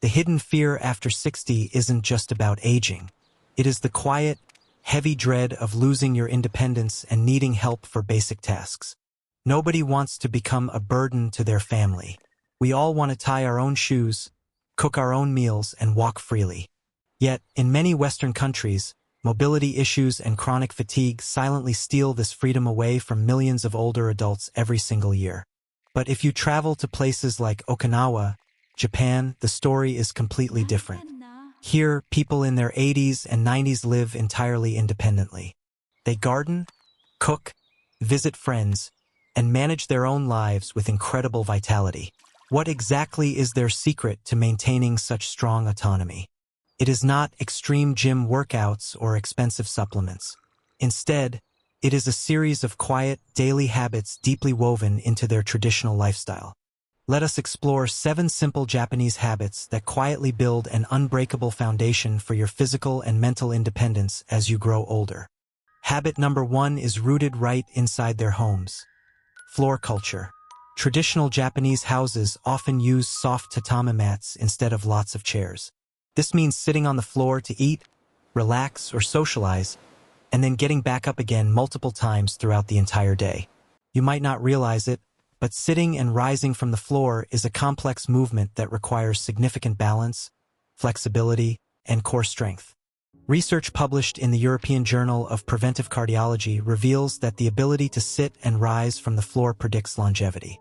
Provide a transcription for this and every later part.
The hidden fear after 60 isn't just about aging. It is the quiet, heavy dread of losing your independence and needing help for basic tasks. Nobody wants to become a burden to their family. We all want to tie our own shoes, cook our own meals, and walk freely. Yet, in many Western countries, mobility issues and chronic fatigue silently steal this freedom away from millions of older adults every single year. But if you travel to places like Okinawa, Japan, the story is completely different. Here, people in their 80s and 90s live entirely independently. They garden, cook, visit friends, and manage their own lives with incredible vitality. What exactly is their secret to maintaining such strong autonomy? It is not extreme gym workouts or expensive supplements. Instead, it is a series of quiet, daily habits deeply woven into their traditional lifestyle. Let us explore 7 simple Japanese habits that quietly build an unbreakable foundation for your physical and mental independence as you grow older. Habit number 1 is rooted right inside their homes. Floor culture. Traditional Japanese houses often use soft tatami mats instead of lots of chairs. This means sitting on the floor to eat, relax, or socialize, and then getting back up again multiple times throughout the entire day. You might not realize it, but sitting and rising from the floor is a complex movement that requires significant balance, flexibility, and core strength. Research published in the European Journal of Preventive Cardiology reveals that the ability to sit and rise from the floor predicts longevity.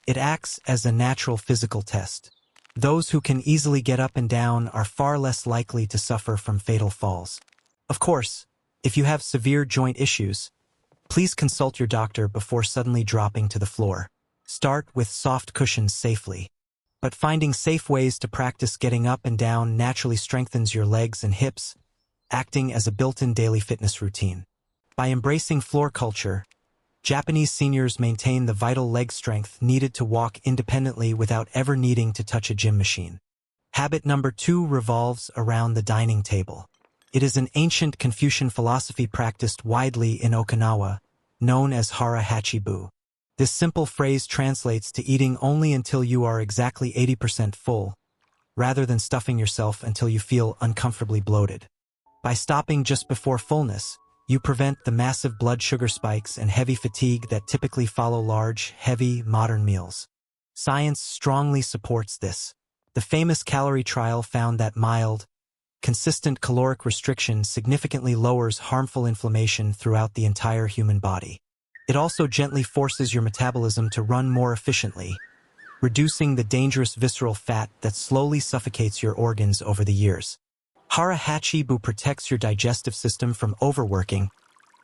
It acts as a natural physical test. Those who can easily get up and down are far less likely to suffer from fatal falls. Of course, if you have severe joint issues, please consult your doctor before suddenly dropping to the floor. Start with soft cushions safely. But finding safe ways to practice getting up and down naturally strengthens your legs and hips, acting as a built-in daily fitness routine. By embracing floor culture, Japanese seniors maintain the vital leg strength needed to walk independently without ever needing to touch a gym machine. Habit number 2 revolves around the dining table. It is an ancient Confucian philosophy practiced widely in Okinawa, known as Hara Hachi Bu. This simple phrase translates to eating only until you are exactly 80% full, rather than stuffing yourself until you feel uncomfortably bloated. By stopping just before fullness, you prevent the massive blood sugar spikes and heavy fatigue that typically follow large, heavy, modern meals. Science strongly supports this. The famous calorie trial found that mild, consistent caloric restriction significantly lowers harmful inflammation throughout the entire human body. It also gently forces your metabolism to run more efficiently, reducing the dangerous visceral fat that slowly suffocates your organs over the years. Hara Hachi Bu protects your digestive system from overworking,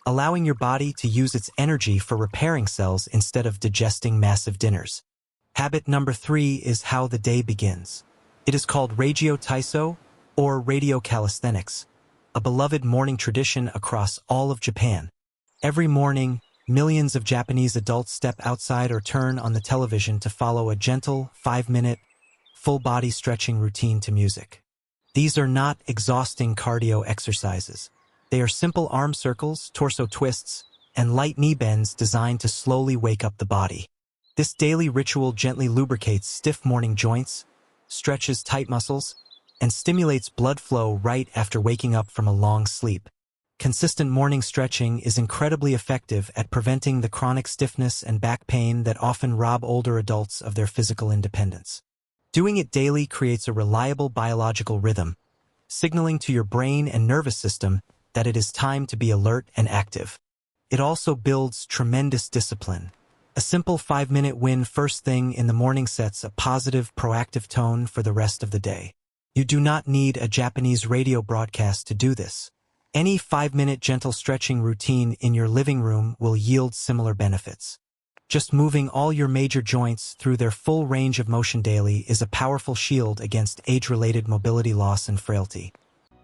allowing your body to use its energy for repairing cells instead of digesting massive dinners. Habit number 3 is how the day begins. It is called Reigyo Taiso, or radio calisthenics, a beloved morning tradition across all of Japan. Every morning, millions of Japanese adults step outside or turn on the television to follow a gentle, 5-minute, full-body stretching routine to music. These are not exhausting cardio exercises. They are simple arm circles, torso twists, and light knee bends designed to slowly wake up the body. This daily ritual gently lubricates stiff morning joints, stretches tight muscles, and stimulates blood flow right after waking up from a long sleep. Consistent morning stretching is incredibly effective at preventing the chronic stiffness and back pain that often rob older adults of their physical independence. Doing it daily creates a reliable biological rhythm, signaling to your brain and nervous system that it is time to be alert and active. It also builds tremendous discipline. A simple 5-minute win first thing in the morning sets a positive, proactive tone for the rest of the day. You do not need a Japanese radio broadcast to do this. Any 5-minute gentle stretching routine in your living room will yield similar benefits. Just moving all your major joints through their full range of motion daily is a powerful shield against age-related mobility loss and frailty.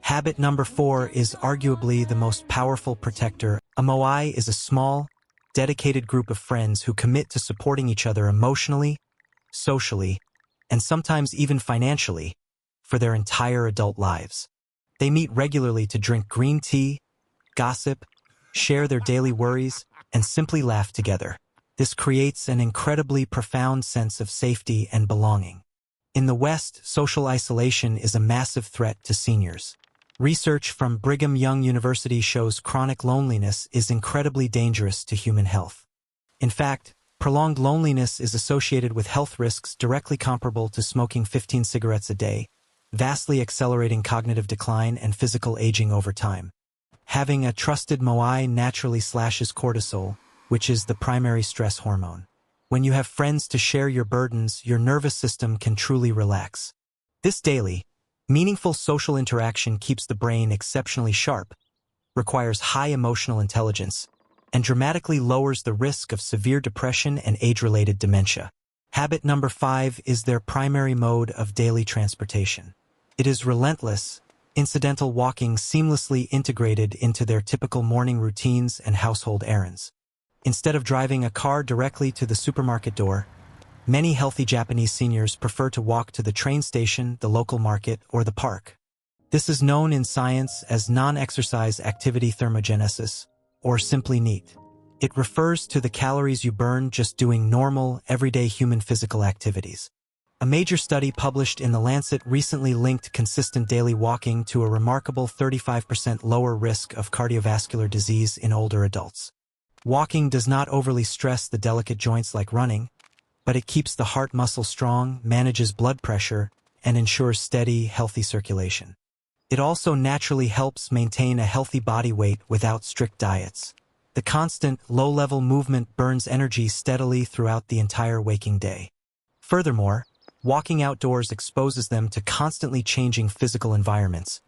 Habit number 4 is arguably the most powerful protector. A Moai is a small, dedicated group of friends who commit to supporting each other emotionally, socially, and sometimes even financially for their entire adult lives. They meet regularly to drink green tea, gossip, share their daily worries, and simply laugh together. This creates an incredibly profound sense of safety and belonging. In the West, social isolation is a massive threat to seniors. Research from Brigham Young University shows chronic loneliness is incredibly dangerous to human health. In fact, prolonged loneliness is associated with health risks directly comparable to smoking 15 cigarettes a day, vastly accelerating cognitive decline and physical aging over time. Having a trusted Moai naturally slashes cortisol, which is the primary stress hormone. When you have friends to share your burdens, your nervous system can truly relax. This daily, meaningful social interaction keeps the brain exceptionally sharp, requires high emotional intelligence, and dramatically lowers the risk of severe depression and age-related dementia. Habit number 5 is their primary mode of daily transportation. It is relentless, incidental walking seamlessly integrated into their typical morning routines and household errands. Instead of driving a car directly to the supermarket door, many healthy Japanese seniors prefer to walk to the train station, the local market, or the park. This is known in science as non-exercise activity thermogenesis, or simply NEAT. It refers to the calories you burn just doing normal, everyday human physical activities. A major study published in The Lancet recently linked consistent daily walking to a remarkable 35% lower risk of cardiovascular disease in older adults. Walking does not overly stress the delicate joints like running, but it keeps the heart muscle strong, manages blood pressure, and ensures steady, healthy circulation. It also naturally helps maintain a healthy body weight without strict diets. The constant, low-level movement burns energy steadily throughout the entire waking day. Furthermore, walking outdoors exposes them to constantly changing physical environments,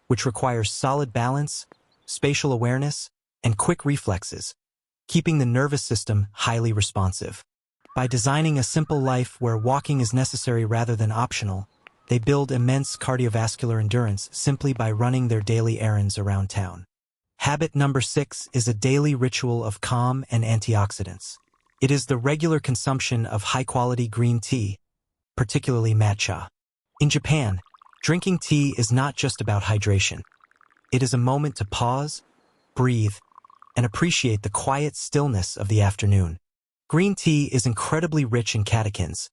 which requires solid balance, spatial awareness, and quick reflexes, keeping the nervous system highly responsive. By designing a simple life where walking is necessary rather than optional, they build immense cardiovascular endurance simply by running their daily errands around town. Habit number 6 is a daily ritual of calm and antioxidants. It is the regular consumption of high-quality green tea, particularly matcha. In Japan, drinking tea is not just about hydration. It is a moment to pause, breathe, and appreciate the quiet stillness of the afternoon. Green tea is incredibly rich in catechins,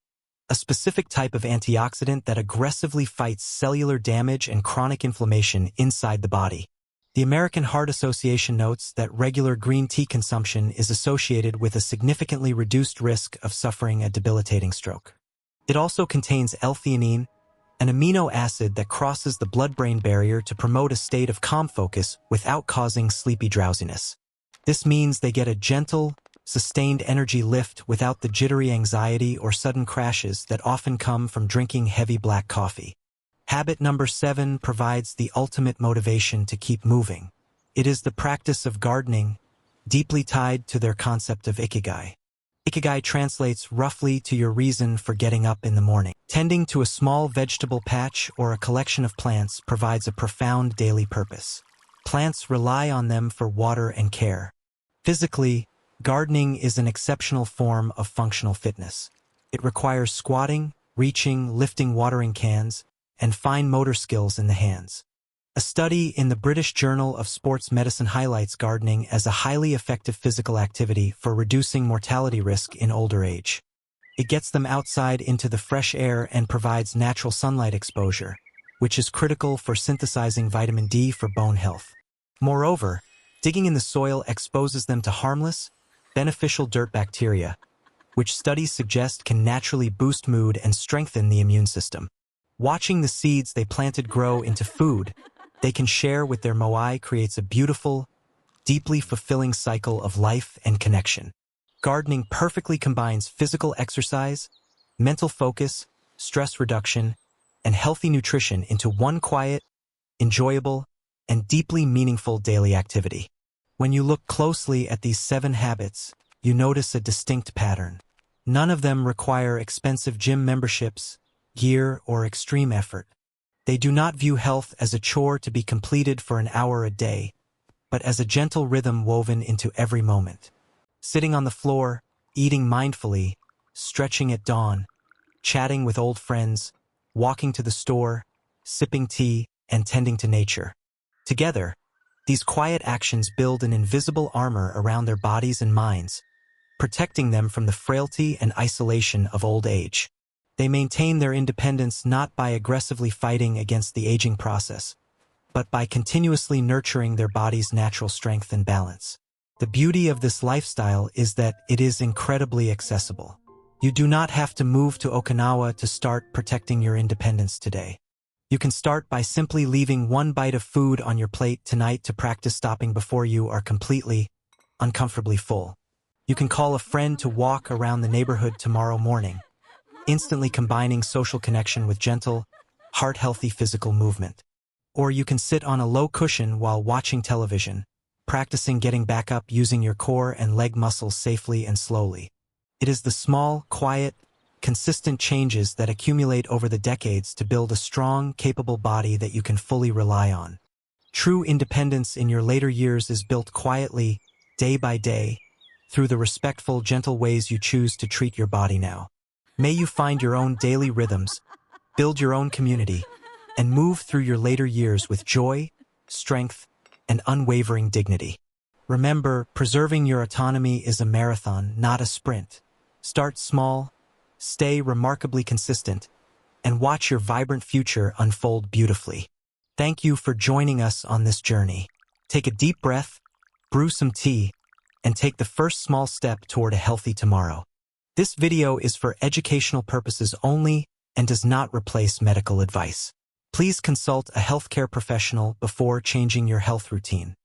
a specific type of antioxidant that aggressively fights cellular damage and chronic inflammation inside the body. The American Heart Association notes that regular green tea consumption is associated with a significantly reduced risk of suffering a debilitating stroke. It also contains L-theanine, an amino acid that crosses the blood-brain barrier to promote a state of calm focus without causing sleepy drowsiness. This means they get a gentle, sustained energy lift without the jittery anxiety or sudden crashes that often come from drinking heavy black coffee. Habit number 7 provides the ultimate motivation to keep moving. It is the practice of gardening, deeply tied to their concept of Ikigai. Ikigai translates roughly to your reason for getting up in the morning. Tending to a small vegetable patch or a collection of plants provides a profound daily purpose. Plants rely on them for water and care. Physically, gardening is an exceptional form of functional fitness. It requires squatting, reaching, lifting watering cans, and fine motor skills in the hands. A study in the British Journal of Sports Medicine highlights gardening as a highly effective physical activity for reducing mortality risk in older age. It gets them outside into the fresh air and provides natural sunlight exposure, which is critical for synthesizing vitamin D for bone health. Moreover, digging in the soil exposes them to harmless, beneficial dirt bacteria, which studies suggest can naturally boost mood and strengthen the immune system. Watching the seeds they planted grow into food they can share with their Moai creates a beautiful, deeply fulfilling cycle of life and connection. Gardening perfectly combines physical exercise, mental focus, stress reduction, and healthy nutrition into one quiet, enjoyable, and deeply meaningful daily activity. When you look closely at these 7 habits, you notice a distinct pattern. None of them require expensive gym memberships, gear, or extreme effort. They do not view health as a chore to be completed for an hour a day, but as a gentle rhythm woven into every moment. Sitting on the floor, eating mindfully, stretching at dawn, chatting with old friends, walking to the store, sipping tea, and tending to nature. Together, these quiet actions build an invisible armor around their bodies and minds, protecting them from the frailty and isolation of old age. They maintain their independence not by aggressively fighting against the aging process, but by continuously nurturing their body's natural strength and balance. The beauty of this lifestyle is that it is incredibly accessible. You do not have to move to Okinawa to start protecting your independence today. You can start by simply leaving one bite of food on your plate tonight to practice stopping before you are completely, uncomfortably full. You can call a friend to walk around the neighborhood tomorrow morning, instantly combining social connection with gentle, heart-healthy physical movement. Or you can sit on a low cushion while watching television, practicing getting back up using your core and leg muscles safely and slowly. It is the small, quiet, consistent changes that accumulate over the decades to build a strong, capable body that you can fully rely on. True independence in your later years is built quietly, day by day, through the respectful, gentle ways you choose to treat your body now. May you find your own daily rhythms, build your own community, and move through your later years with joy, strength, and unwavering dignity. Remember, preserving your autonomy is a marathon, not a sprint. Start small, stay remarkably consistent, and watch your vibrant future unfold beautifully. Thank you for joining us on this journey. Take a deep breath, brew some tea, and take the first small step toward a healthy tomorrow. This video is for educational purposes only and does not replace medical advice. Please consult a healthcare professional before changing your health routine.